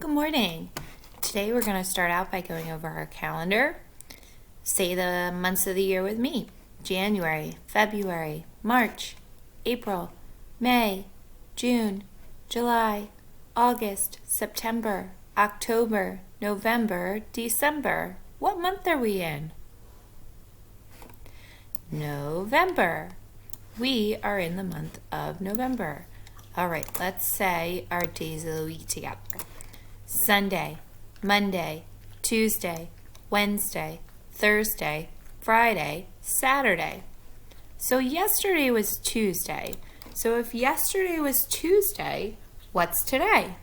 Good morning. Today we're going to start out by going over our calendar. Say the months of the year with me. January, February, March, April, May, June, July, August, September, October, November, December. What month are we in? November. We are in the month of November. All right, let's say our days of the week together. Sunday, Monday, Tuesday, Wednesday, Thursday, Friday, Saturday. So yesterday was Tuesday. So if yesterday was Tuesday, what's today?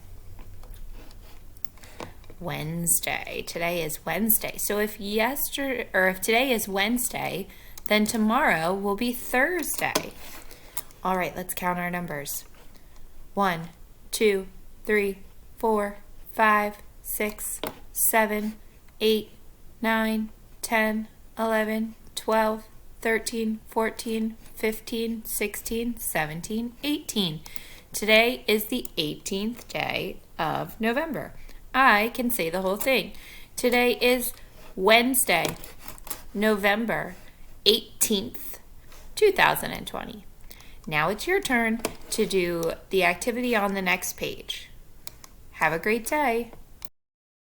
Wednesday. Today is Wednesday. So if today is Wednesday, then tomorrow will be Thursday. All right, let's count our numbers. 1, 2, 3, 4, 5, 6, 7, 8, 9, 10, 11, 12, 13, 14, 15, 16, 17, 18. Today is the 18th day of November. I can say the whole thing. Today is Wednesday, November 18th, 2020. Now it's your turn to do the activity on the next page. Have a great day.